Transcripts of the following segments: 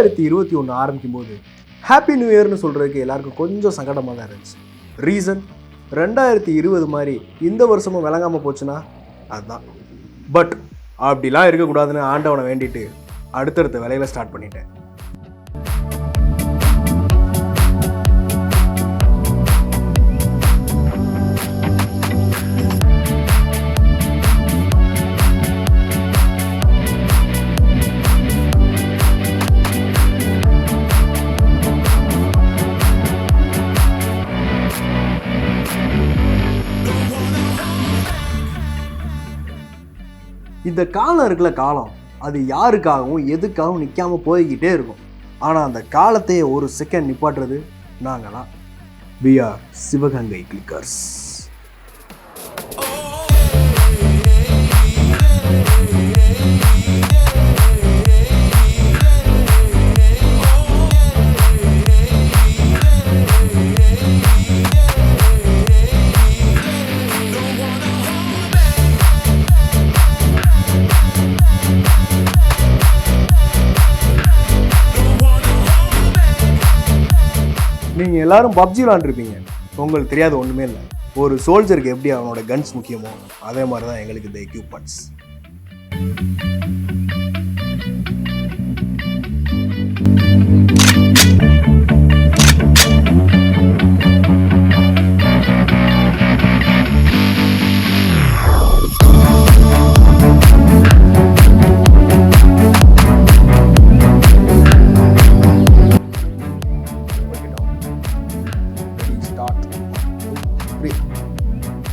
2021 ஆரம்பிக்கும் போது happy new இயர்னு சொல்கிறதுக்கு எல்லாருக்கும் கொஞ்சம் சங்கடமாக தான் இருந்துச்சு. ரீசன் 2020 மாதிரி இந்த வருஷமும் விளங்காமல் போச்சுன்னா அதுதான். பட் அப்படிலாம் இருக்கக்கூடாதுன்னு ஆண்டவனை வேண்டிட்டு அடுத்தடுத்த வேலையில ஸ்டார்ட் பண்ணிட்டேன். இந்த காலம் இருக்குல்ல, காலம் அது யாருக்காகவும் எதுக்காகவும் நிற்காமல் போய்கிட்டே இருக்கும். ஆனால் அந்த காலத்தையே ஒரு செகண்ட் நிப்பாட்டுறது நாங்களாம். We are Sivaganga clickers. நீங்கள் எல்லாரும் பப்ஜி விளாண்டுருப்பீங்க. உங்களுக்கு தெரியாத ஒன்றுமே இல்லை. ஒரு சோல்ஜருக்கு எப்படி அவனோட கன்ஸ் முக்கியமோ அதே மாதிரி தான் எங்களுக்கு இந்த எக்யூப்மெண்ட்ஸ்.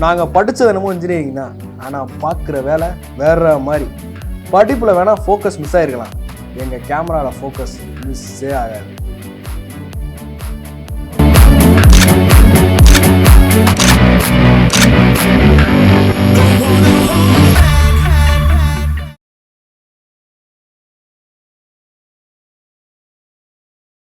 நாங்கள் படித்தது என்னமோ இன்ஜினியரிங் தான், ஆனால் பார்க்குற வேலை வேற மாதிரி. படிப்பில் வேணால் ஃபோக்கஸ் மிஸ் ஆகிருக்கலாம், எங்கள் கேமராவில் ஃபோக்கஸ் மிஸ்ஸே ஆகாது.